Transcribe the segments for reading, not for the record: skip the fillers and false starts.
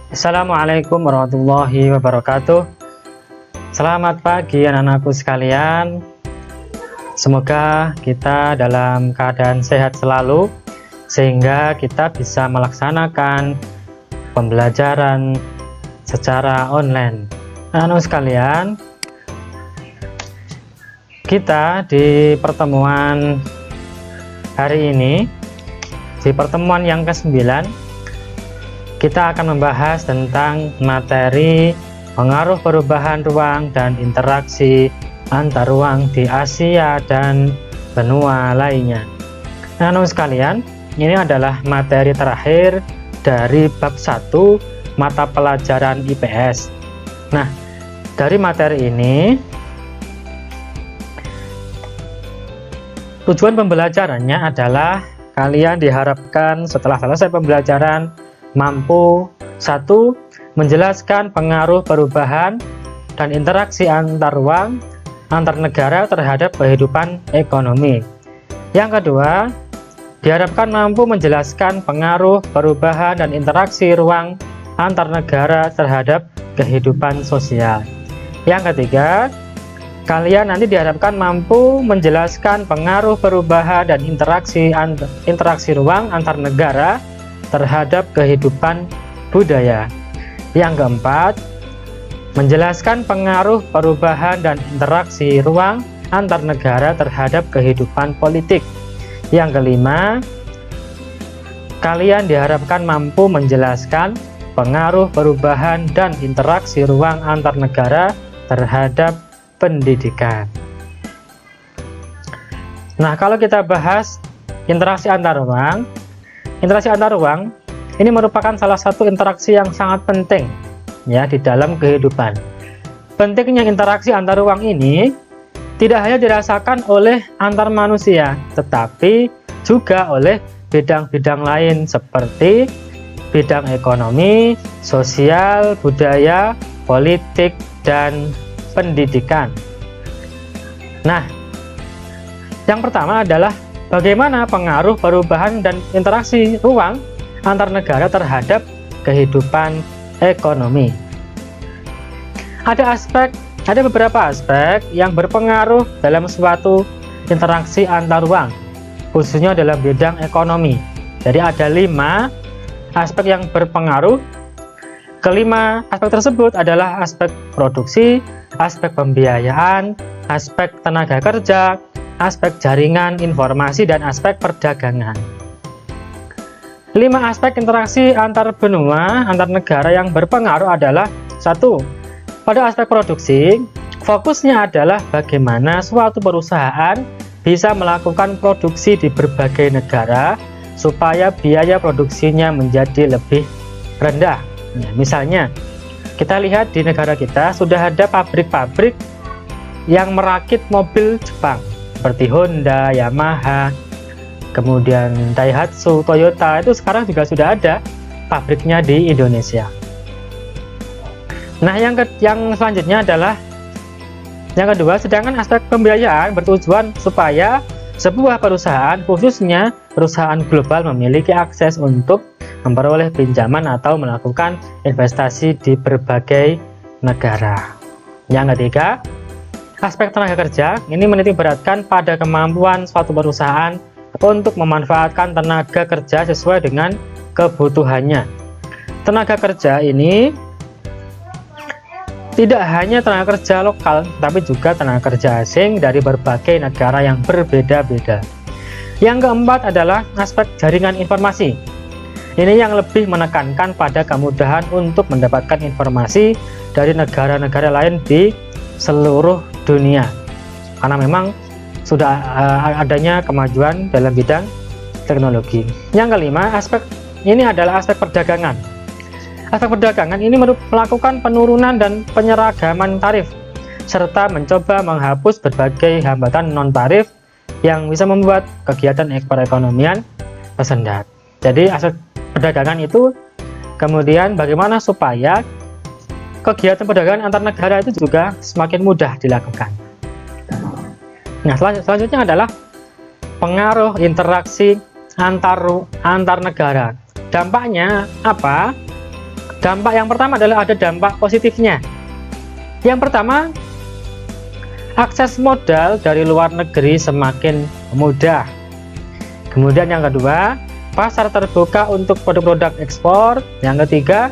Assalamualaikum warahmatullahi wabarakatuh. Selamat pagi anak-anakku sekalian. Semoga kita dalam keadaan sehat selalu sehingga kita bisa melaksanakan pembelajaran secara online. Anak-anak sekalian, kita di pertemuan hari ini, di pertemuan yang ke-9, kita akan membahas tentang materi pengaruh perubahan ruang dan interaksi antar ruang di Asia dan benua lainnya. Anak-anak sekalian, ini adalah materi terakhir dari bab 1 mata pelajaran IPS. Nah, dari materi ini tujuan pembelajarannya adalah kalian diharapkan setelah selesai pembelajaran mampu 1. Menjelaskan pengaruh perubahan dan interaksi antar ruang antar negara terhadap kehidupan ekonomi. Yang kedua, diharapkan mampu menjelaskan pengaruh perubahan dan interaksi ruang antar negara terhadap kehidupan sosial. Yang ketiga, kalian nanti diharapkan mampu menjelaskan pengaruh perubahan dan interaksi ruang antar negara terhadap kehidupan budaya. Yang keempat, menjelaskan pengaruh perubahan dan interaksi ruang antar negara terhadap kehidupan politik. Yang kelima, kalian diharapkan mampu menjelaskan pengaruh perubahan dan interaksi ruang antar negara terhadap pendidikan. Nah, kalau kita bahas interaksi antar ruang, ini merupakan salah satu interaksi yang sangat penting ya di dalam kehidupan. Pentingnya interaksi antar ruang ini tidak hanya dirasakan oleh antar manusia, tetapi juga oleh bidang-bidang lain seperti bidang ekonomi, sosial, budaya, politik, dan pendidikan. Nah, yang pertama adalah bagaimana pengaruh perubahan dan interaksi ruang antar negara terhadap kehidupan ekonomi. Ada beberapa aspek yang berpengaruh dalam suatu interaksi antar ruang, khususnya dalam bidang ekonomi. Jadi ada 5 aspek yang berpengaruh. Kelima aspek tersebut adalah aspek produksi, aspek pembiayaan, aspek tenaga kerja, aspek jaringan informasi, dan aspek perdagangan. 5 aspek interaksi antar benua, antar negara yang berpengaruh adalah 1. Pada aspek produksi, fokusnya adalah bagaimana suatu perusahaan bisa melakukan produksi di berbagai negara supaya biaya produksinya menjadi lebih rendah. Nah, misalnya, kita lihat di negara kita sudah ada pabrik-pabrik yang merakit mobil Jepang seperti Honda, Yamaha, kemudian Daihatsu, Toyota, itu sekarang juga sudah ada pabriknya di Indonesia. Nah, yang selanjutnya adalah yang kedua, sedangkan aspek pembiayaan bertujuan supaya sebuah perusahaan, khususnya perusahaan global, memiliki akses untuk memperoleh pinjaman atau melakukan investasi di berbagai negara. Yang ketiga, aspek tenaga kerja ini menitikberatkan pada kemampuan suatu perusahaan untuk memanfaatkan tenaga kerja sesuai dengan kebutuhannya. Tenaga kerja ini tidak hanya tenaga kerja lokal, tapi juga tenaga kerja asing dari berbagai negara yang berbeda-beda. Yang keempat adalah aspek jaringan informasi. Ini yang lebih menekankan pada kemudahan untuk mendapatkan informasi dari negara-negara lain di seluruh dunia, karena memang sudah adanya kemajuan dalam bidang teknologi. Yang kelima, ini adalah aspek perdagangan. Aspek perdagangan ini melakukan penurunan dan penyeragaman tarif, serta mencoba menghapus berbagai hambatan non-tarif yang bisa membuat kegiatan perekonomian tersendat. Jadi aspek perdagangan itu kemudian bagaimana supaya kegiatan perdagangan antar negara itu juga semakin mudah dilakukan. Nah, selanjutnya adalah pengaruh interaksi antar negara. Dampaknya apa? Dampak yang pertama adalah ada dampak positifnya. Yang pertama, akses modal dari luar negeri semakin mudah. Kemudian yang kedua, pasar terbuka untuk produk-produk ekspor. Yang ketiga,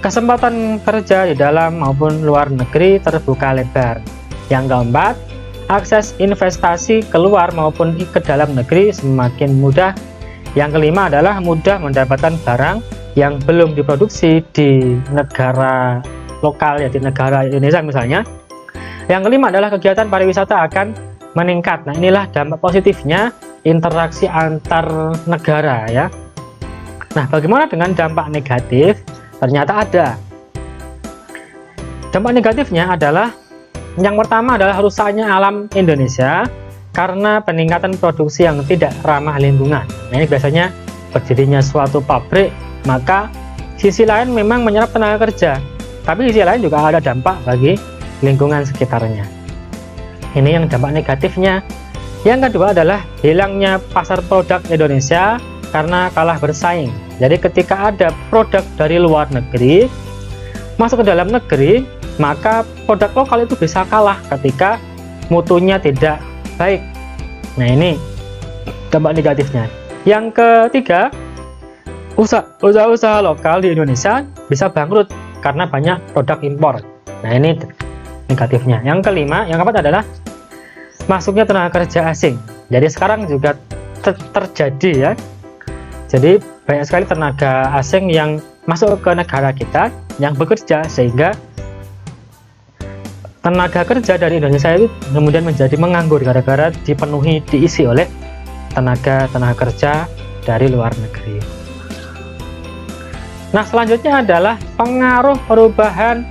kesempatan kerja di dalam maupun luar negeri terbuka lebar. Yang keempat, akses investasi keluar maupun ke dalam negeri semakin mudah. Yang kelima adalah mudah mendapatkan barang yang belum diproduksi di negara lokal, ya di negara Indonesia misalnya. Yang kelima adalah kegiatan pariwisata akan meningkat. Nah, inilah dampak positifnya interaksi antar negara ya. Nah, bagaimana dengan dampak negatif? Ternyata ada. Dampak negatifnya adalah yang pertama adalah rusaknya alam Indonesia karena peningkatan produksi yang tidak ramah lingkungan. Nah, ini biasanya berdirinya suatu pabrik, maka sisi lain memang menyerap tenaga kerja, tapi sisi lain juga ada dampak bagi lingkungan sekitarnya. Ini yang dampak negatifnya. Yang kedua adalah hilangnya pasar produk Indonesia karena kalah bersaing. Jadi ketika ada produk dari luar negeri masuk ke dalam negeri, maka produk lokal itu bisa kalah ketika mutunya tidak baik. Nah, ini dampak negatifnya. Yang ketiga, usaha-usaha lokal di Indonesia bisa bangkrut karena banyak produk impor. Nah, ini negatifnya. Yang kelima, yang keempat adalah masuknya tenaga kerja asing. Jadi sekarang juga terjadi ya. Jadi banyak sekali tenaga asing yang masuk ke negara kita yang bekerja, sehingga tenaga kerja dari Indonesia itu kemudian menjadi menganggur gara-gara diisi oleh tenaga kerja dari luar negeri. Nah, selanjutnya adalah pengaruh perubahan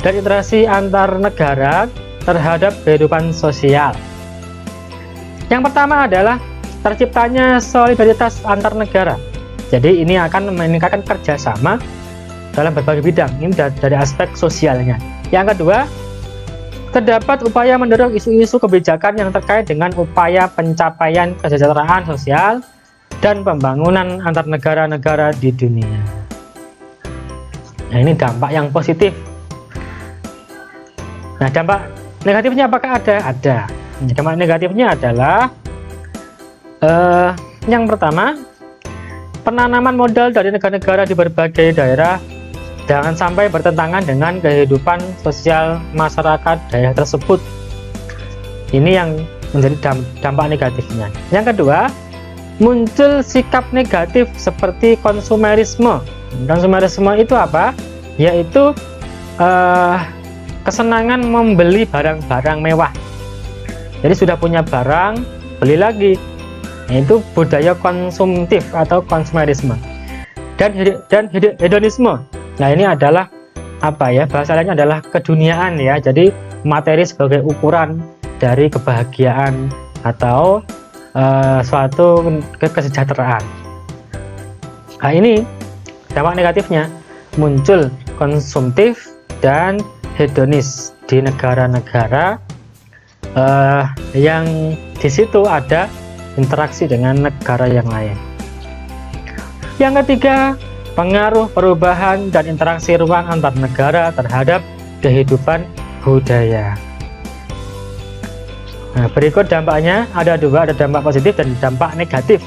dan interaksi antar negara terhadap kehidupan sosial. Yang pertama adalah terciptanya solidaritas antar negara. Jadi ini akan meningkatkan kerjasama dalam berbagai bidang. Ini dari aspek sosialnya. Yang kedua, terdapat upaya mendorong isu-isu kebijakan yang terkait dengan upaya pencapaian kesejahteraan sosial dan pembangunan antar negara-negara di dunia. Nah, ini dampak yang positif. Nah, dampak negatifnya apakah ada? Ada. Dampak negatifnya adalah yang pertama, penanaman modal dari negara-negara di berbagai daerah jangan sampai bertentangan dengan kehidupan sosial masyarakat daerah tersebut. Ini yang menjadi dampak negatifnya. Yang kedua, muncul sikap negatif seperti konsumerisme. Konsumerisme itu apa? Yaitu kesenangan membeli barang-barang mewah. Jadi sudah punya barang, beli lagi. Itu budaya konsumtif atau konsumerisme. Dan hedonisme. Nah, ini adalah apa ya? Bahasa lainnya adalah keduniaan ya. Jadi materi sebagai ukuran dari kebahagiaan atau suatu kesejahteraan. Nah, ini dampak negatifnya, muncul konsumtif dan hedonis di negara-negara yang di situ ada interaksi dengan negara yang lain. Yang ketiga, pengaruh perubahan dan interaksi ruang antar negara terhadap kehidupan budaya. Nah, berikut dampaknya ada dua, ada dampak positif dan dampak negatif.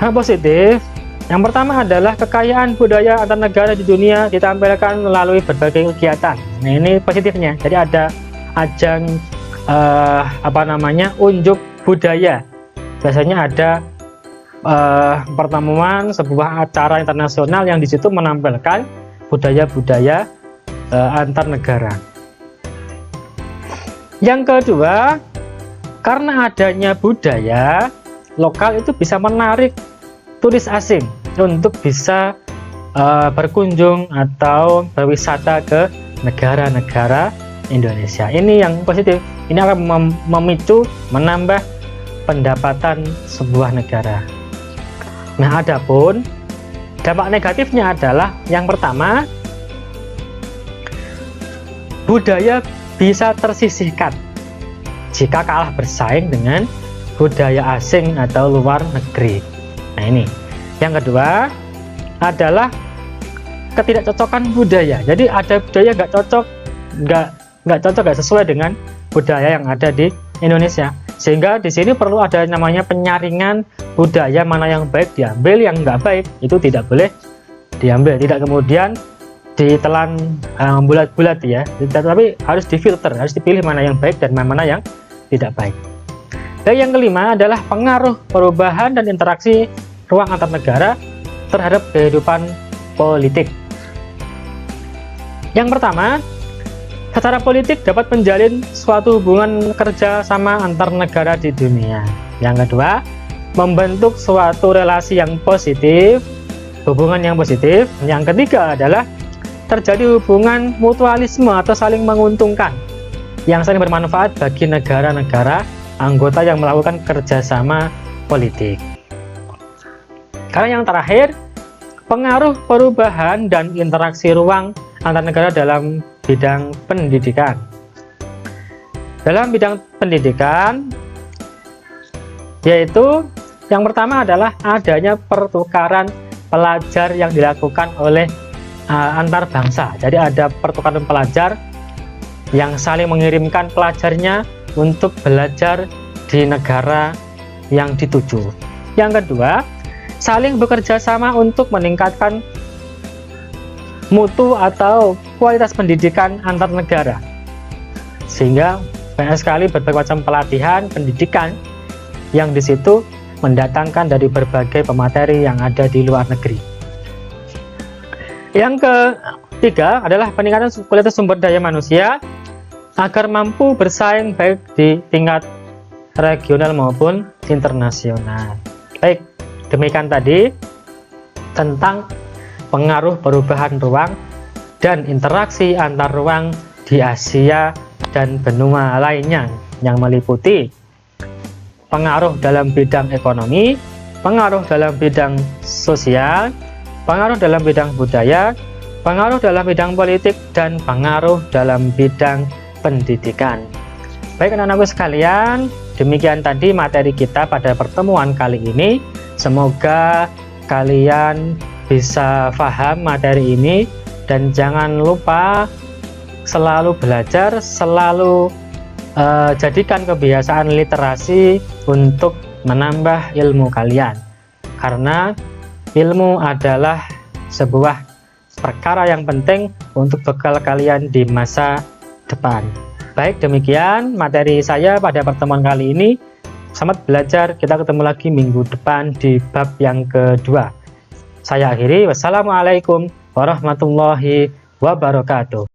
Dampak positif, yang pertama adalah kekayaan budaya antar negara di dunia ditampilkan melalui berbagai kegiatan. Nah, ini positifnya. Jadi ada ajang unjuk budaya. Biasanya ada pertemuan, sebuah acara internasional yang di situ menampilkan budaya-budaya antar negara. Yang kedua, karena adanya budaya lokal itu bisa menarik turis asing untuk bisa berkunjung atau berwisata ke negara-negara Indonesia. Ini yang positif. Ini akan memicu, menambah pendapatan sebuah negara. Nah, adapun dampak negatifnya adalah yang pertama, budaya bisa tersisihkan jika kalah bersaing dengan budaya asing atau luar negeri. Nah, ini. Yang kedua adalah ketidakcocokan budaya. Jadi ada budaya nggak cocok, nggak sesuai dengan budaya yang ada di Indonesia. Sehingga di sini perlu ada namanya penyaringan budaya, mana yang baik diambil, yang nggak baik itu tidak boleh diambil. Tidak kemudian ditelan bulat-bulat ya, tapi harus difilter, harus dipilih mana yang baik dan mana yang tidak baik. Dan yang kelima adalah pengaruh perubahan dan interaksi ruang antar negara terhadap kehidupan politik. Yang pertama, secara politik dapat menjalin suatu hubungan kerja sama antar negara di dunia. Yang kedua, membentuk suatu relasi yang positif, hubungan yang positif. Yang ketiga adalah terjadi hubungan mutualisme atau saling menguntungkan yang saling bermanfaat bagi negara-negara anggota yang melakukan kerjasama politik. Karena yang terakhir, pengaruh perubahan dan interaksi ruang antar negara dalam bidang pendidikan. Dalam bidang pendidikan, yaitu yang pertama adalah adanya pertukaran pelajar yang dilakukan oleh antar bangsa. Jadi ada pertukaran pelajar yang saling mengirimkan pelajarnya untuk belajar di negara yang dituju. Yang kedua, saling bekerja sama untuk meningkatkan mutu atau kualitas pendidikan antar negara. Sehingga banyak sekali berbagai macam pelatihan pendidikan yang di situ mendatangkan dari berbagai pemateri yang ada di luar negeri. Yang ketiga adalah peningkatan kualitas sumber daya manusia agar mampu bersaing baik di tingkat regional maupun internasional. Baik, demikian tadi tentang pengaruh perubahan ruang dan interaksi antar ruang di Asia dan benua lainnya yang meliputi pengaruh dalam bidang ekonomi, pengaruh dalam bidang sosial, pengaruh dalam bidang budaya, pengaruh dalam bidang politik, dan pengaruh dalam bidang pendidikan. Baik anak-anakku sekalian, demikian tadi materi kita pada pertemuan kali ini. Semoga kalian bisa paham materi ini dan jangan lupa selalu belajar, selalu jadikan kebiasaan literasi untuk menambah ilmu kalian, karena ilmu adalah sebuah perkara yang penting untuk bekal kalian di masa depan. Baik, demikian materi saya pada pertemuan kali ini. Selamat belajar, kita ketemu lagi minggu depan di bab yang kedua. Saya akhiri, wassalamualaikum warahmatullahi wabarakatuh.